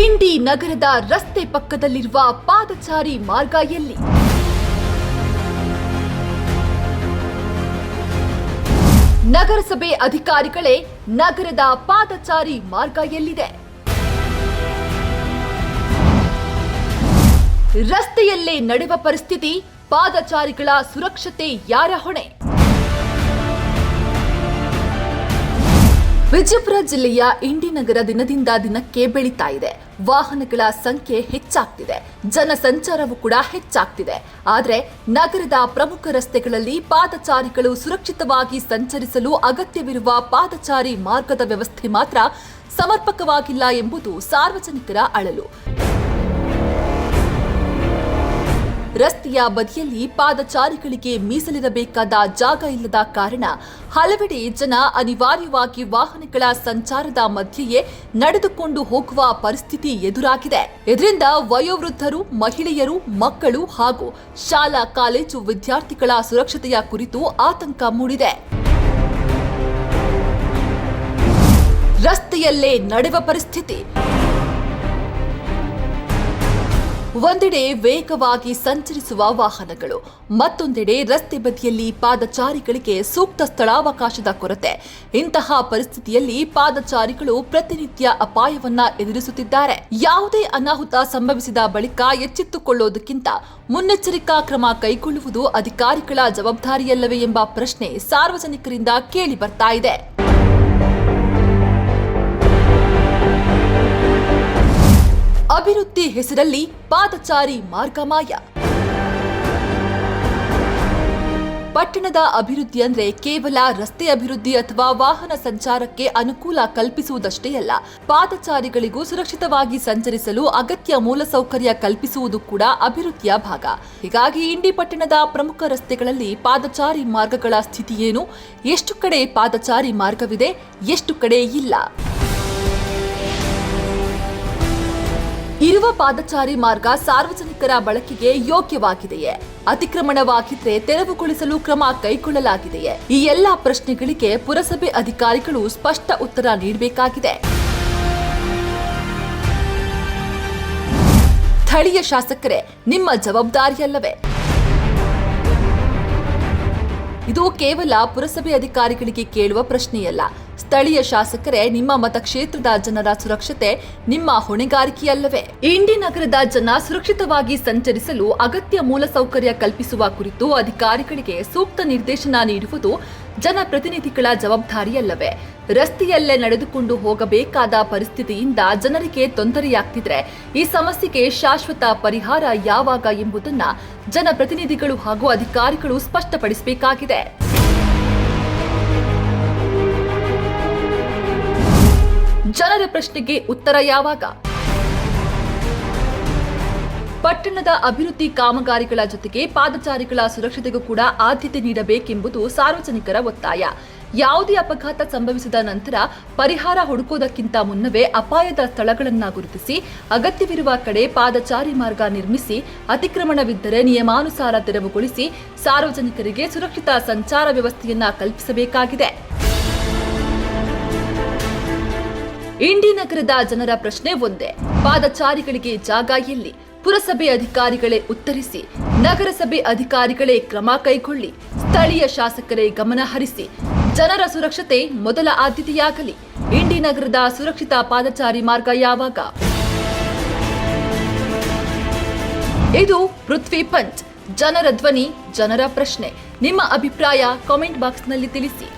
ಇಂಡಿ ನಗರದ ರಸ್ತೆ ಪಕ್ಕದಲ್ಲಿರುವ ಪಾದಚಾರಿ ಮಾರ್ಗ ಎಲ್ಲಿ? ನಗರಸಭೆ ಅಧಿಕಾರಿಗಳೇ, ನಗರದ ಪಾದಚಾರಿ ಮಾರ್ಗ ಎಲ್ಲಿದೆ? ರಸ್ತೆಯಲ್ಲೇ ನಡೆಯುವ ಪರಿಸ್ಥಿತಿ, ಪಾದಚಾರಿಗಳ ಸುರಕ್ಷತೆ ಯಾರ ಹೊಣೆ? ವಿಜಯಪುರ ಜಿಲ್ಲೆಯ ಇಂಡಿ ನಗರ ದಿನದಿಂದ ದಿನಕ್ಕೆ ಬೆಳೀತಾ ಇದೆ. ವಾಹನಗಳ ಸಂಖ್ಯೆ ಹೆಚ್ಚಾಗ್ತಿದೆ, ಜನಸಂಚಾರವೂ ಕೂಡ ಹೆಚ್ಚಾಗ್ತಿದೆ. ಆದರೆ ನಗರದ ಪ್ರಮುಖ ರಸ್ತೆಗಳಲ್ಲಿ ಪಾದಚಾರಿಗಳು ಸುರಕ್ಷಿತವಾಗಿ ಸಂಚರಿಸಲು ಅಗತ್ಯವಿರುವ ಪಾದಚಾರಿ ಮಾರ್ಗದ ವ್ಯವಸ್ಥೆ ಮಾತ್ರ ಸಮರ್ಪಕವಾಗಿಲ್ಲ ಎಂಬುದು ಸಾರ್ವಜನಿಕರ ಅಳಲು. ರಸ್ತೆಯ ಬದಿಯಲ್ಲಿ ಪಾದಚಾರಿಗಳಿಗೆ ಮೀಸಲಿರಬೇಕಾದ ಜಾಗ ಇಲ್ಲದ ಕಾರಣ ಹಲವೆಡೆ ಜನ ಅನಿವಾರ್ಯವಾಗಿ ವಾಹನಗಳ ಸಂಚಾರದ ಮಧ್ಯೆಯೇ ನಡೆದುಕೊಂಡು ಹೋಗುವ ಪರಿಸ್ಥಿತಿ ಎದುರಾಗಿದೆ. ಇದರಿಂದ ವಯೋವೃದ್ಧರು, ಮಹಿಳೆಯರು, ಮಕ್ಕಳು ಹಾಗೂ ಶಾಲಾ ಕಾಲೇಜು ವಿದ್ಯಾರ್ಥಿಗಳ ಸುರಕ್ಷತೆಯ ಕುರಿತು ಆತಂಕ ಮೂಡಿದೆ. ರಸ್ತೆಯಲ್ಲೇ ನಡೆಯುವ ಪರಿಸ್ಥಿತಿ, ಒಂದೆಡೆ ವೇಗವಾಗಿ ಸಂಚರಿಸುವ ವಾಹನಗಳು, ಮತ್ತೊಂದೆಡೆ ರಸ್ತೆ ಬದಿಯಲ್ಲಿ ಪಾದಚಾರಿಗಳಿಗೆ ಸೂಕ್ತ ಸ್ಥಳಾವಕಾಶದ ಕೊರತೆ. ಇಂತಹ ಪರಿಸ್ಥಿತಿಯಲ್ಲಿ ಪಾದಚಾರಿಗಳು ಪ್ರತಿನಿತ್ಯ ಅಪಾಯವನ್ನ ಎದುರಿಸುತ್ತಿದ್ದಾರೆ. ಯಾವುದೇ ಅನಾಹುತ ಸಂಭವಿಸಿದ ಬಳಿಕ ಎಚ್ಚೆತ್ತುಕೊಳ್ಳೋದಕ್ಕಿಂತ ಮುನ್ನೆಚ್ಚರಿಕಾ ಕ್ರಮ ಕೈಗೊಳ್ಳುವುದು ಅಧಿಕಾರಿಗಳ ಜವಾಬ್ದಾರಿಯಲ್ಲವೇ ಎಂಬ ಪ್ರಶ್ನೆ ಸಾರ್ವಜನಿಕರಿಂದ ಕೇಳಿ ಬರ್ತಾ ಇದೆ. ಅಭಿವೃದ್ಧಿ ಹೆಸರಲ್ಲಿ ಪಾದಚಾರಿ ಮಾರ್ಗ ಮಾಯ. ಪಟ್ಟಣದ ಅಭಿವೃದ್ಧಿ ಅಂದ್ರೆ ಕೇವಲ ರಸ್ತೆ ಅಭಿವೃದ್ಧಿ ಅಥವಾ ವಾಹನ ಸಂಚಾರಕ್ಕೆ ಅನುಕೂಲ ಕಲ್ಪಿಸುವುದಷ್ಟೇ ಅಲ್ಲ, ಪಾದಚಾರಿಗಳಿಗೂ ಸುರಕ್ಷಿತವಾಗಿ ಸಂಚರಿಸಲು ಅಗತ್ಯ ಮೂಲಸೌಕರ್ಯ ಕಲ್ಪಿಸುವುದು ಕೂಡ ಅಭಿವೃದ್ಧಿಯ ಭಾಗ. ಹೀಗಾಗಿ ಇಂಡಿ ಪಟ್ಟಣದ ಪ್ರಮುಖ ರಸ್ತೆಗಳಲ್ಲಿ ಪಾದಚಾರಿ ಮಾರ್ಗಗಳ ಸ್ಥಿತಿ ಏನು? ಎಷ್ಟು ಕಡೆ ಪಾದಚಾರಿ ಮಾರ್ಗವಿದೆ, ಎಷ್ಟು ಕಡೆ ಇಲ್ಲ? ಇರುವ ಪಾದಚಾರಿ ಮಾರ್ಗ ಸಾರ್ವಜನಿಕರ ಬಳಕೆಗೆ ಯೋಗ್ಯವಾಗಿದೆಯೇ? ಅತಿಕ್ರಮಣವಾಗಿದ್ರೆ ತೆರವುಗೊಳಿಸಲು ಕ್ರಮ ಕೈಗೊಳ್ಳಲಾಗಿದೆಯೇ? ಈ ಎಲ್ಲಾ ಪ್ರಶ್ನೆಗಳಿಗೆ ಪುರಸಭೆ ಅಧಿಕಾರಿಗಳು ಸ್ಪಷ್ಟ ಉತ್ತರ ನೀಡಬೇಕಾಗಿದೆ. ಸ್ಥಳೀಯ ಶಾಸಕರೇ, ನಿಮ್ಮ ಜವಾಬ್ದಾರಿಯಲ್ಲವೇ? ಇದು ಕೇವಲ ಪುರಸಭೆ ಅಧಿಕಾರಿಗಳಿಗೆ ಕೇಳುವ ಪ್ರಶ್ನೆಯಲ್ಲ. ಸ್ಥಳೀಯ ಶಾಸಕರೇ, ನಿಮ್ಮ ಮತಕ್ಷೇತ್ರದ ಜನರ ಸುರಕ್ಷತೆ ನಿಮ್ಮ ಹೊಣೆಗಾರಿಕೆಯಲ್ಲವೇ? ಇಂಡಿ ನಗರದ ಜನ ಸುರಕ್ಷಿತವಾಗಿ ಸಂಚರಿಸಲು ಅಗತ್ಯ ಮೂಲಸೌಕರ್ಯ ಕಲ್ಪಿಸುವ ಕುರಿತು ಅಧಿಕಾರಿಗಳಿಗೆ ಸೂಕ್ತ ನಿರ್ದೇಶನ ನೀಡುವುದು ಜನಪ್ರತಿನಿಧಿಗಳ ಜವಾಬ್ದಾರಿಯಲ್ಲವೇ? ರಸ್ತೆಯಲ್ಲೇ ನಡೆದುಕೊಂಡು ಹೋಗಬೇಕಾದ ಪರಿಸ್ಥಿತಿಯಿಂದ ಜನರಿಗೆ ತೊಂದರೆಯಾಗ್ತಿದ್ರೆ ಈ ಸಮಸ್ಯೆಗೆ ಶಾಶ್ವತ ಪರಿಹಾರ ಯಾವಾಗ ಎಂಬುದನ್ನ ಜನಪ್ರತಿನಿಧಿಗಳು ಹಾಗೂ ಅಧಿಕಾರಿಗಳು ಸ್ಪಷ್ಟಪಡಿಸಬೇಕಾಗಿದೆ. ಜನರ ಪ್ರಶ್ನೆಗೆ ಉತ್ತರ ಯಾವಾಗ? ಪಟ್ಟಣದ ಅಭಿವೃದ್ಧಿ ಕಾಮಗಾರಿಗಳ ಜೊತೆಗೆ ಪಾದಚಾರಿಗಳ ಸುರಕ್ಷತೆಗೂ ಕೂಡ ಆದ್ಯತೆ ನೀಡಬೇಕೆಂಬುದು ಸಾರ್ವಜನಿಕರ ಒತ್ತಾಯ. ಯಾವುದೇ ಅಪಘಾತ ಸಂಭವಿಸಿದ ನಂತರ ಪರಿಹಾರ ಹುಡುಕೋದಕ್ಕಿಂತ ಮುನ್ನವೇ ಅಪಾಯದ ಸ್ಥಳಗಳನ್ನು ಗುರುತಿಸಿ ಅಗತ್ಯವಿರುವ ಕಡೆ ಪಾದಚಾರಿ ಮಾರ್ಗ ನಿರ್ಮಿಸಿ, ಅತಿಕ್ರಮಣವಿದ್ದರೆ ನಿಯಮಾನುಸಾರ ತೆರವುಗೊಳಿಸಿ ಸಾರ್ವಜನಿಕರಿಗೆ ಸುರಕ್ಷಿತ ಸಂಚಾರ ವ್ಯವಸ್ಥೆಯನ್ನ ಕಲ್ಪಿಸಬೇಕಾಗಿದೆ. ಇಂಡಿ ನಗರದ ಜನರ ಪ್ರಶ್ನೆ ಒಂದೇ: ಪಾದಚಾರಿಗಳಿಗೆ ಜಾಗ ಎಲ್ಲಿ? ಪುರಸಭೆ ಅಧಿಕಾರಿಗಳೇ ಉತ್ತರಿಸಿ, ನಗರಸಭೆ ಅಧಿಕಾರಿಗಳೇ ಕ್ರಮ ಕೈಗೊಳ್ಳಿ, ಸ್ಥಳೀಯ ಶಾಸಕರೇ ಗಮನ ಹರಿಸಿ. ಜನರ ಸುರಕ್ಷತೆ ಮೊದಲ ಆದ್ಯತೆಯಾಗಲಿ. ಇಂಡಿ ನಗರದ ಸುರಕ್ಷಿತ ಪಾದಚಾರಿ ಮಾರ್ಗ ಯಾವಾಗ? ಇದು ಪೃಥ್ವಿ ಪಂಚ್, ಜನರ ಧ್ವನಿ, ಜನರ ಪ್ರಶ್ನೆ. ನಿಮ್ಮ ಅಭಿಪ್ರಾಯ ಕಾಮೆಂಟ್ ಬಾಕ್ಸ್ನಲ್ಲಿ ತಿಳಿಸಿ.